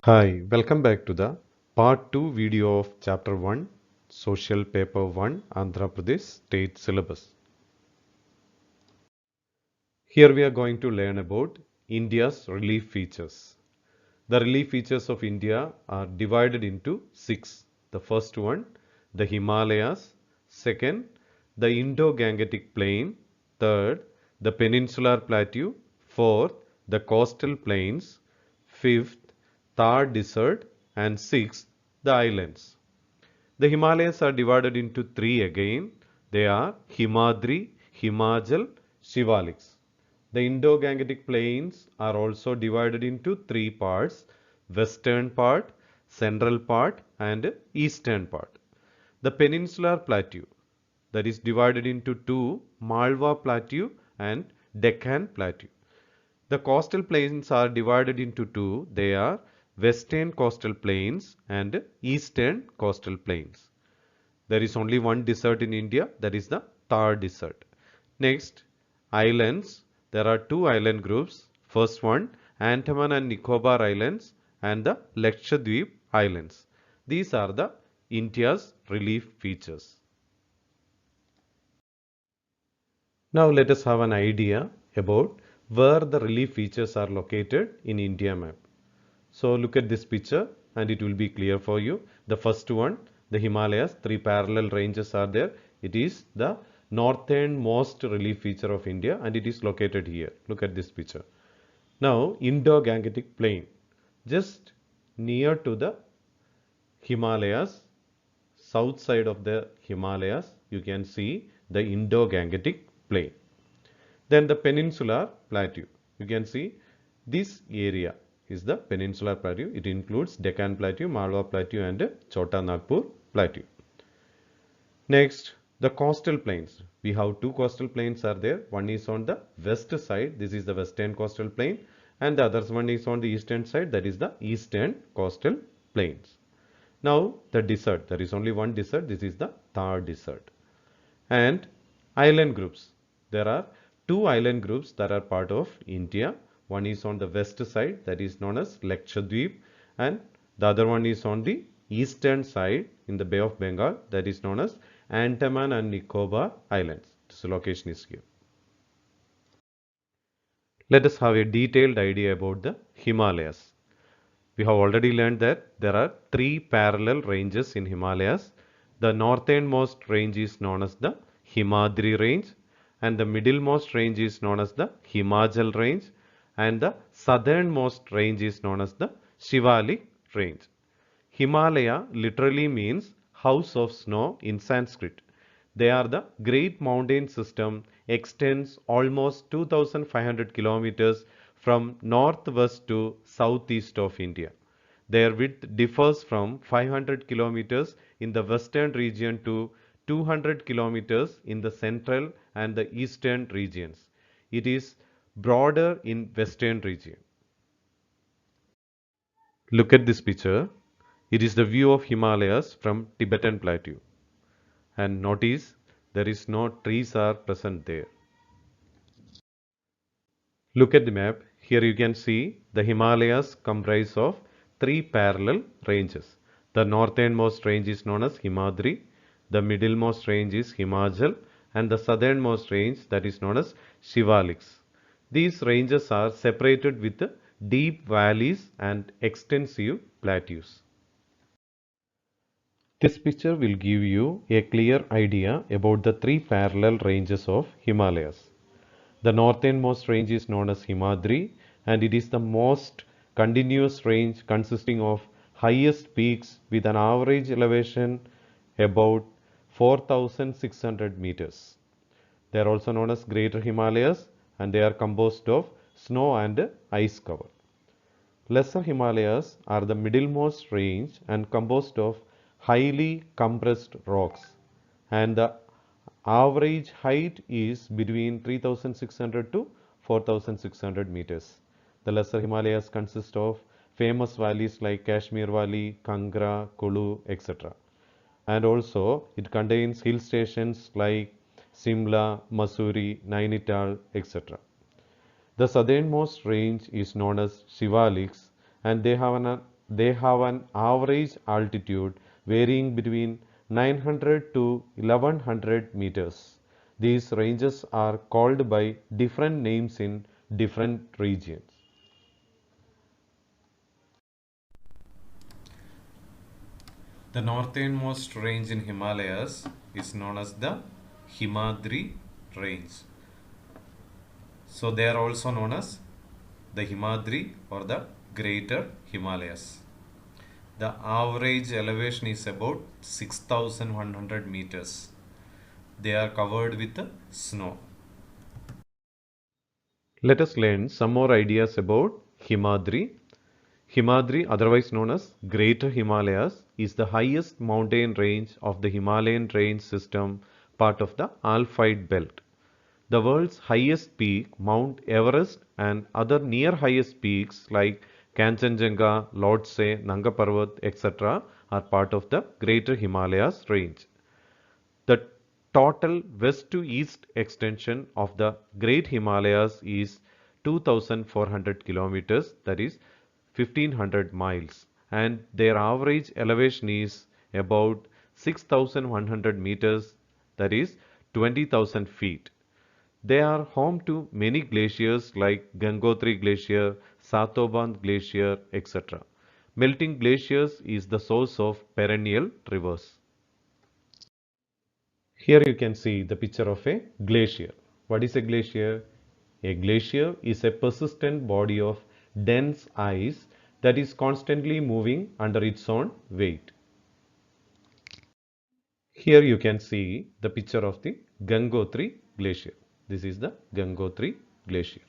Hi, welcome back to the part 2 video of chapter 1 Social Paper 1 Andhra Pradesh State Syllabus. Here we are going to learn about India's relief features. The relief features of India are divided into 6. The first one, the Himalayas. Second, the Indo-Gangetic Plain. Third, the Peninsular Plateau. Fourth, the coastal plains. Fifth, Thar Desert. And sixth, the islands. The Himalayas are divided into 3 again. They are Himadri, Himachal, Shivaliks. The Indo-Gangetic plains are also divided into 3 parts: western part, central part and eastern part. The Peninsular Plateau, that is divided into 2: Malwa Plateau and Deccan Plateau. The coastal plains are divided into 2. They are western coastal plains and eastern coastal plains. There is only one desert in India, that is the Thar Desert. Next, islands. There are 2 island groups. First one, Andaman and Nicobar Islands and the Lakshadweep Islands. These are the India's relief features. Now let us have an idea about where the relief features are located in India map. So look at this picture and it will be clear for you. The first one, the Himalayas, 3 parallel ranges are there. It is the northernmost relief feature of India and it is located here. Look at this picture. Now Indo-Gangetic Plain, just near to the Himalayas, south side of the Himalayas, you can see the Indo-Gangetic Plain. Then the Peninsular Plateau, you can see this area is the Peninsular Plateau. It includes Deccan Plateau, Malwa Plateau and Chota Nagpur Plateau. Next, the coastal plains. We have 2 coastal plains are there. One is on the west side, this is the western coastal plain, and the other one is on the eastern side, that is the eastern coastal plains. Now the desert, there is only one desert, this is the Thar Desert. And island groups. There are 2 island groups that are part of India. One is on the west side, that is known as Lakshadweep, and the other one is on the eastern side in the Bay of Bengal, that is known as Andaman and Nicobar Islands. This location is here. Let us have a detailed idea about the Himalayas. We have already learned that there are 3 parallel ranges in Himalayas. The northernmost range is known as the Himadri range, and the middlemost range is known as the Himachal range, and the southernmost range is known as the Shivalik range. Himalaya literally means house of snow in Sanskrit. They are the great mountain system, extends almost 2500 kilometers from northwest to southeast of India. Their width differs from 500 kilometers in the western region to 200 kilometers in the central and the eastern regions. It is broader in western region. Look at this picture. It is the view of Himalayas from Tibetan Plateau. And notice there is no trees are present there. Look at the map. Here you can see the Himalayas comprise of 3 parallel ranges. The northernmost range is known as Himadri, the middlemost range is Himachal, and the southernmost range, that is known as Shivaliks. These ranges are separated with deep valleys and extensive plateaus. This picture will give you a clear idea about the 3 parallel ranges of Himalayas. The northernmost range is known as Himadri, and it is the most continuous range consisting of highest peaks with an average elevation about 4600 meters. They are also known as Greater Himalayas and they are composed of snow and ice cover. Lesser Himalayas are the middlemost range and composed of highly compressed rocks, and the average height is between 3600 to 4600 meters. The lesser Himalayas consist of famous valleys like Kashmir Valley, Kangra, Kulu, etc. And also it contains hill stations like Simla, Mussoorie, Nainital, etc. The southernmost range is known as Shivaliks and they have an they have an average altitude varying between 900 to 1100 meters. These ranges are called by different names in different regions. The northernmost range in Himalayas is known as the Himadri range. So they are also known as the Himadri or the Greater Himalayas. The average elevation is about 6,100 meters. They are covered with snow. Let us learn some more ideas about Himadri. Himadri, otherwise known as Greater Himalayas, is the highest mountain range of the Himalayan range system, part of the Alpide belt. The world's highest peak, Mount Everest, and other near highest peaks like Kanchenjunga, Lhotse, Nanga Parbat, etc., are part of the Greater Himalayas range. The total west to east extension of the Great Himalayas is 2,400 kilometers, that is 1,500 miles, and their average elevation is about 6,100 meters, that is 20,000 feet. They are home to many glaciers like Gangotri Glacier, Satoband Glacier, etc. Melting glaciers is the source of perennial rivers. Here you can see the picture of a glacier. What is a glacier? A glacier is a persistent body of dense ice that is constantly moving under its own weight. Here you can see the picture of the Gangotri Glacier. This is the Gangotri Glacier.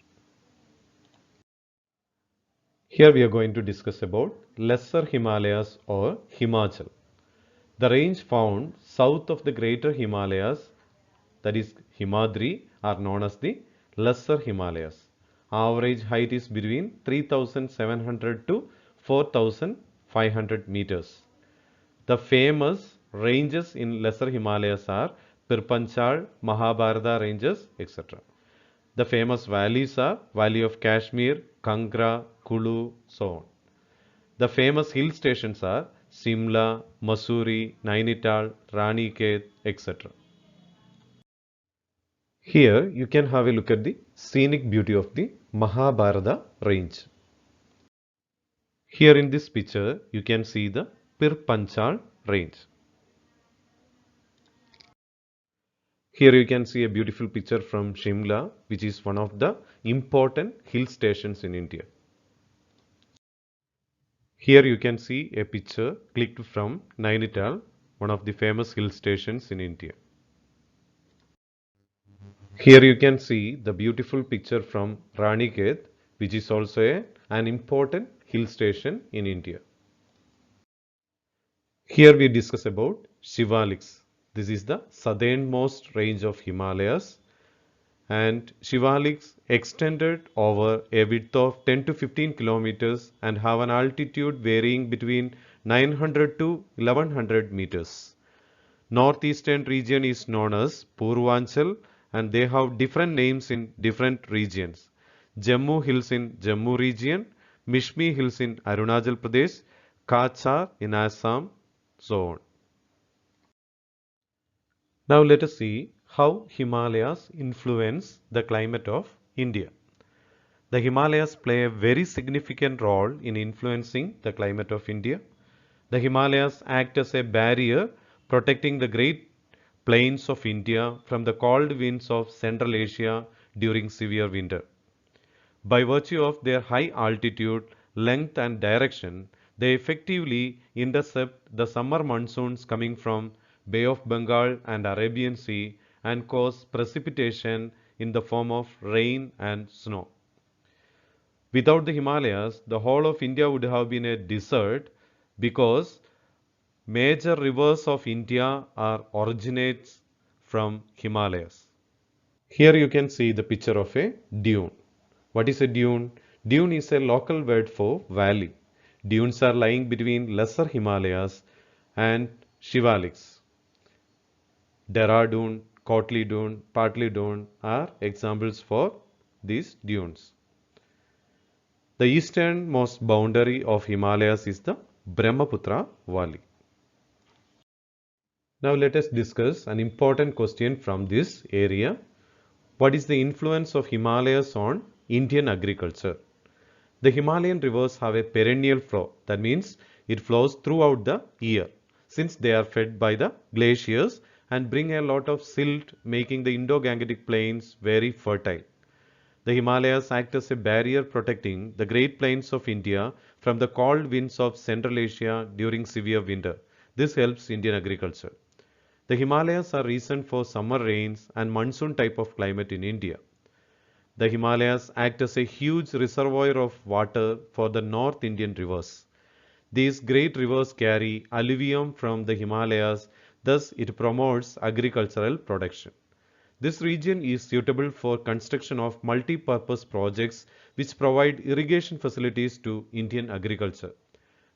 Here we are going to discuss about Lesser Himalayas or Himachal. The range found south of the Greater Himalayas, that is Himadri, are known as the Lesser Himalayas. Average height is between 3,700 to 4,500 meters. The famous ranges in Lesser Himalayas are Pirpanchal, Mahabharata ranges, etc. The famous valleys are Valley of Kashmir, Kangra, Kulu, so on. The famous hill stations are Simla, Mussoorie, Nainital, Ranikhet, etc. Here you can have a look at the scenic beauty of the Mahabharata range. Here in this picture you can see the Pir Panchal range. Here you can see a beautiful picture from Shimla, which is one of the important hill stations in India. Here you can see a picture clicked from Nainital, one of the famous hill stations in India. Here you can see the beautiful picture from Ranikhet, which is also an important hill station in India. Here we discuss about Shivaliks. This is the southernmost range of Himalayas, and Shivaliks extended over a width of 10 to 15 kilometers and have an altitude varying between 900 to 1100 meters. Northeastern region is known as Purvanchal, and they have different names in different regions. Jammu Hills in Jammu region, Mishmi Hills in Arunachal Pradesh, Kachar in Assam, so on. Now let us see how Himalayas influence the climate of India. The Himalayas play a very significant role in influencing the climate of India. The Himalayas act as a barrier protecting the great plains of India from the cold winds of Central Asia during severe winter. By virtue of their high altitude, length and direction, they effectively intercept the summer monsoons coming from Bay of Bengal and Arabian Sea and cause precipitation in the form of rain and snow. Without the Himalayas, the whole of India would have been a desert because major rivers of India are originates from Himalayas. Here you can see the picture of a dune. What is a dune? Dune is a local word for valley. Dunes are lying between Lesser Himalayas and Shivaliks. Dehradun, Kotli Dune, Patli Dune are examples for these dunes. The easternmost boundary of Himalayas is the Brahmaputra Valley. Now let us discuss an important question from this area. What is the influence of Himalayas on Indian agriculture? The Himalayan rivers have a perennial flow. That means it flows throughout the year since they are fed by the glaciers and bring a lot of silt, making the Indo-Gangetic plains very fertile. The Himalayas act as a barrier protecting the Great Plains of India from the cold winds of Central Asia during severe winter. This helps Indian agriculture. The Himalayas are reason for summer rains and monsoon type of climate in India. The Himalayas act as a huge reservoir of water for the North Indian rivers. These great rivers carry alluvium from the Himalayas, thus it promotes agricultural production. This region is suitable for construction of multi-purpose projects which provide irrigation facilities to Indian agriculture.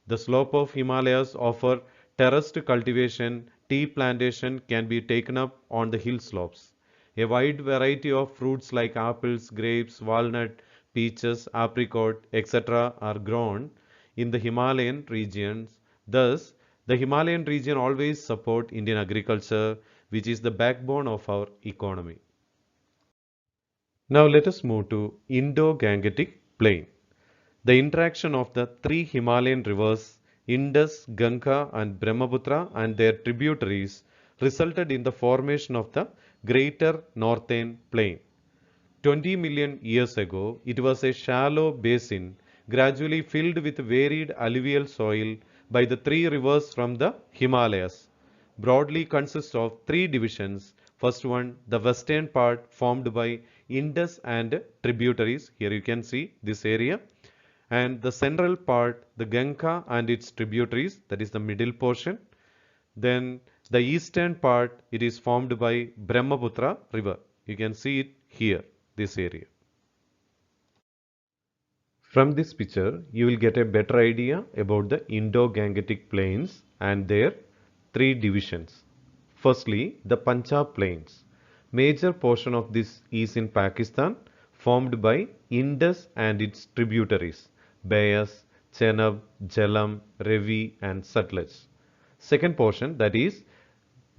The slope of Himalayas offer terraced cultivation. Tea plantation can be taken up on the hill slopes. A wide variety of fruits like apples, grapes, walnut, peaches, apricot, etc. are grown in the Himalayan regions. Thus, the Himalayan region always support Indian agriculture, which is the backbone of our economy. Now let us move to Indo-Gangetic Plain. The interaction of the three Himalayan rivers Indus, Ganga and Brahmaputra and their tributaries resulted in the formation of the Greater Northern Plain. 20 million years ago, it was a shallow basin gradually filled with varied alluvial soil by the three rivers from the Himalayas. Broadly consists of three divisions. First one, the western part formed by Indus and tributaries. Here you can see this area. And the central part, the Ganga and its tributaries, that is the middle portion. Then the eastern part, it is formed by Brahmaputra river. You can see it here, this area. From this picture, you will get a better idea about the Indo-Gangetic plains and their three divisions. Firstly, the Punjab plains. Major portion of this is in Pakistan, formed by Indus and its tributaries, Beas, Chenab, Jhelum, Ravi and Sutlej. Second portion, that is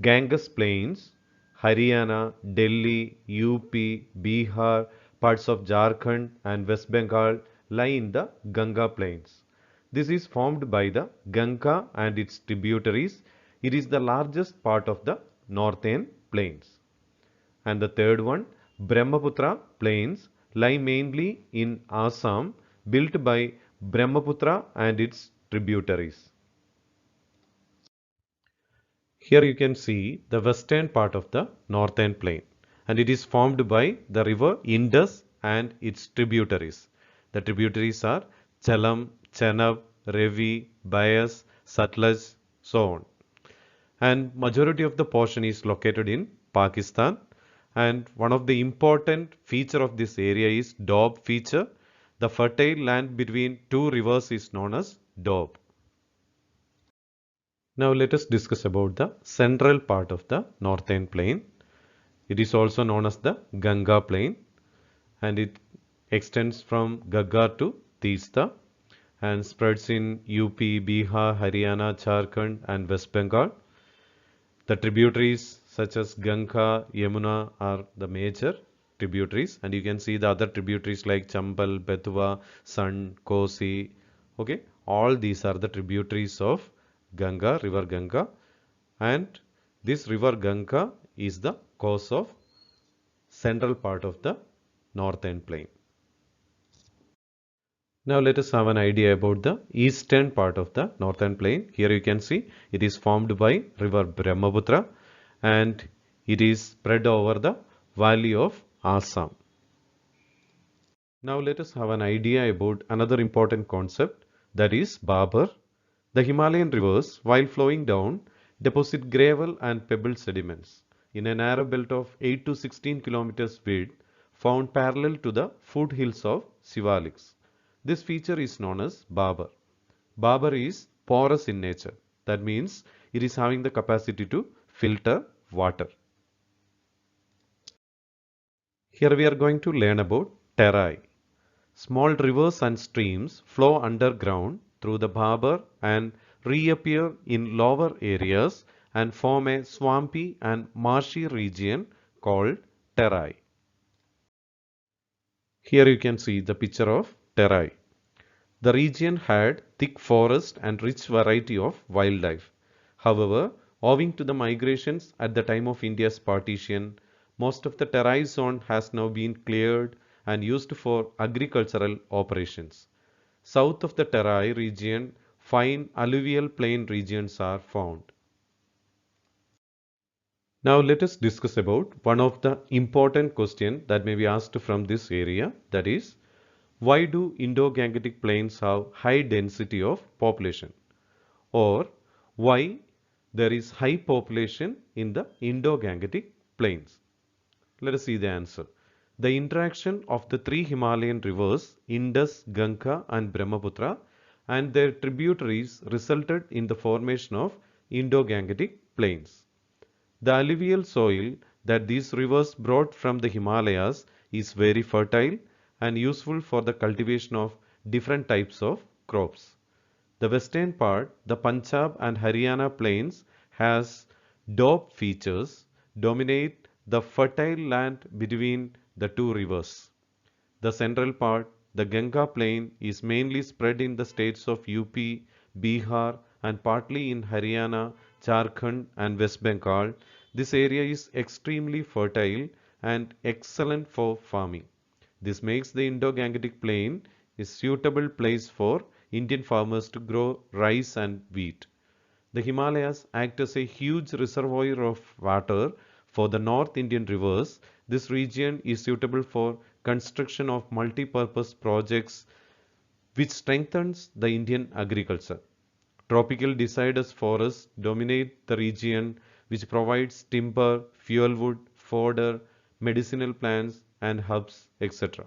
Ganges plains, Haryana, Delhi, UP, Bihar, parts of Jharkhand and West Bengal lie in the Ganga plains. This is formed by the Ganga and its tributaries. It is the largest part of the northern plains. And the third one, Brahmaputra plains, lie mainly in Assam, built by Brahmaputra and its tributaries. Here you can see the western part of the northern plain, and it is formed by the river Indus and its tributaries. The tributaries are Jhelum, Chenab, Ravi, Beas, Sutlej, so on. And majority of the portion is located in Pakistan, and one of the important feature of this area is Doab feature. The fertile land between two rivers is known as Doab. Now let us discuss about the central part of the northern plain. It is also known as the Ganga plain, and it extends from Gaggar to Teesta and spreads in UP, Bihar, Haryana, Jharkhand and West Bengal. The tributaries such as Ganga, Yamuna are the major tributaries, and you can see the other tributaries like Chambal, Betwa, San, Kosi. Okay, all these are the tributaries of Ganga, river Ganga, and this river Ganga is the cause of central part of the northern plain. Now let us have an idea about the eastern part of the northern plain. Here you can see it is formed by river Brahmaputra and it is spread over the valley of Assam. Now let us have an idea about another important concept, that is Bhabar. The Himalayan rivers, while flowing down, deposit gravel and pebble sediments in a narrow belt of 8 to 16 kilometers width found parallel to the foothills of Sivaliks. This feature is known as Bhabar. Bhabar is porous in nature. That means it is having the capacity to filter water. Here we are going to learn about terai. Small rivers and streams flow underground through the Bhabar and reappear in lower areas and form a swampy and marshy region called Terai. Here you can see the picture of Terai. The region had thick forest and rich variety of wildlife. However, owing to the migrations at the time of India's partition, most of the Terai zone has now been cleared and used for agricultural operations. South of the Terai region, fine alluvial plain regions are found. Now let us discuss about one of the important questions that may be asked from this area, that is, why do Indo-Gangetic plains have high density of population, or why there is high population in the Indo-Gangetic plains? Let us see the answer. The interaction of the three Himalayan rivers Indus, Ganga and Brahmaputra and their tributaries resulted in the formation of Indo-Gangetic plains. The alluvial soil that these rivers brought from the Himalayas is very fertile and useful for the cultivation of different types of crops. The western part, the Punjab and Haryana plains, has dop features, dominate the fertile land between the two rivers. The central part, the Ganga plain, is mainly spread in the states of UP, Bihar and partly in Haryana, Jharkhand and West Bengal. This area is extremely fertile and excellent for farming. This makes the Indo-Gangetic plain a suitable place for Indian farmers to grow rice and wheat. The Himalayas act as a huge reservoir of water for the North Indian rivers. This region is suitable for construction of multi-purpose projects which strengthens the Indian agriculture. Tropical deciduous forests dominate the region, which provides timber, fuel wood, fodder, medicinal plants and herbs, etc.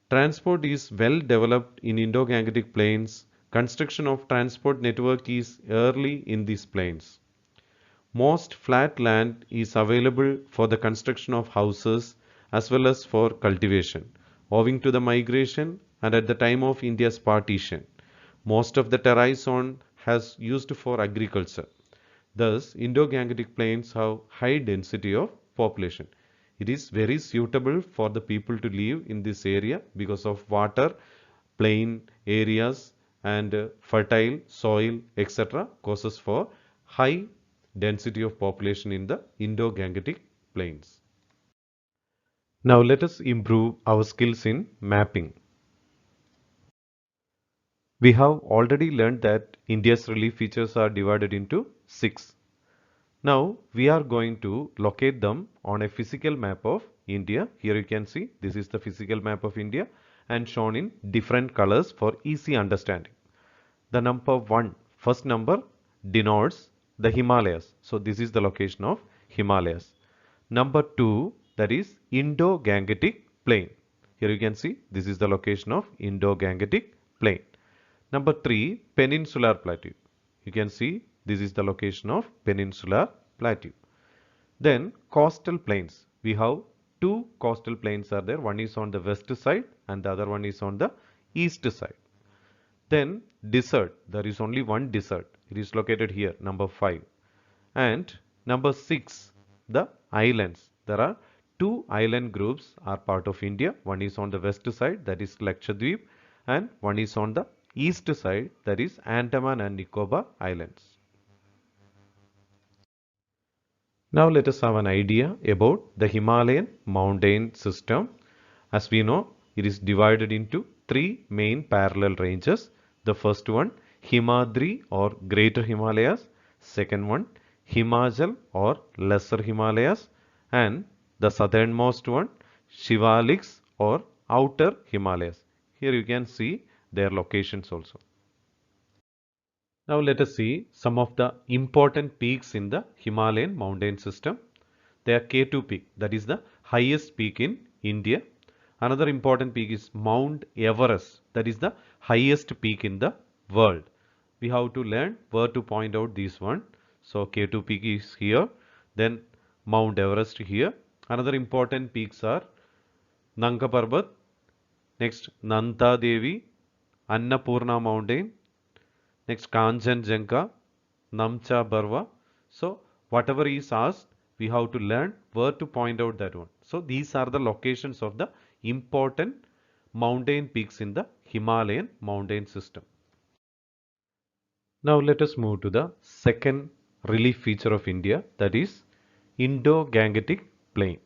Transport is well developed in Indo-Gangetic plains. Construction of transport network is early in these plains. Most flat land is available for the construction of houses as well as for cultivation. Owing to the migration and at the time of India's partition, most of the Terai zone has used for agriculture. Thus, Indo-Gangetic plains have high density of population. It is very suitable for the people to live in this area because of water, plain areas and fertile soil, etc. causes for high density of population in the Indo-Gangetic plains. Now let us improve our skills in mapping. We have already learned that India's relief features are divided into 6. Now we are going to locate them on a physical map of India. Here you can see this is the physical map of India and shown in different colors for easy understanding. The number 1, first number denotes the Himalayas. So this is the location of Himalayas. Number 2, that is Indo-Gangetic plain. Here you can see this is the location of Indo-Gangetic plain. Number 3, Peninsular Plateau. You can see this is the location of Peninsular Plateau. Then coastal plains. We have two coastal plains are there. One is on the west side and the other one is on the east side. Then desert. There is only one desert. It is located here, number 5. And number 6, the islands. There are two island groups are part of India. One is on the west side, that is Lakshadweep, and one is on the east side, that is Andaman and Nicobar Islands. Now let us have an idea about the Himalayan mountain system. As we know, it is divided into 3 main parallel ranges. The first one, Himadri or Greater Himalayas. Second one, Himachal or Lesser Himalayas. And the southernmost one, Shivaliks or Outer Himalayas. Here you can see their locations also. Now let us see some of the important peaks in the Himalayan mountain system. They are K2 peak, that is the highest peak in India. Another important peak is Mount Everest, that is the highest peak in the world. We have to learn where to point out this one. So K2 peak is here, then Mount Everest here. Another important peaks are Nanga Parbat, Next, Nanda Devi, Annapurna Mountain. Next, Kanchenjunga, Namcha Barwa. So, whatever is asked, we have to learn where to point out that one. So, these are the locations of the important mountain peaks in the Himalayan mountain system. Now, let us move to the second relief feature of India, that is Indo-Gangetic Plain.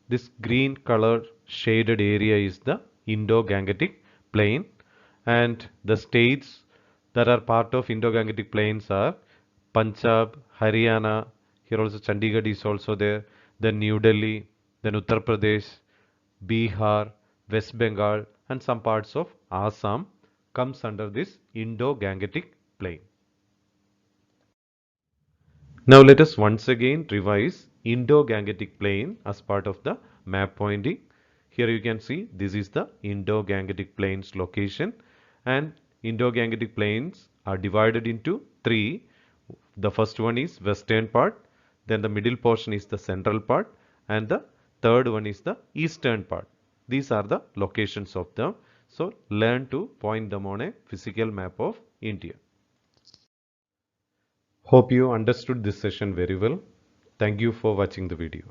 This green color shaded area is the Indo-Gangetic Plain, and the states that are part of Indo-Gangetic Plains are Punjab, Haryana, here also Chandigarh is also there, then New Delhi, then Uttar Pradesh, Bihar, West Bengal and some parts of Assam comes under this Indo-Gangetic Plain. Now let us once again revise Indo-Gangetic Plain as part of the map pointing. Here you can see this is the Indo-Gangetic Plains location, and Indo-Gangetic Plains are divided into three. The first one is western part, then the middle portion is the central part, and the third one is the eastern part. These are the locations of them. So learn to point them on a physical map of India. Hope you understood this session very well. Thank you for watching the video.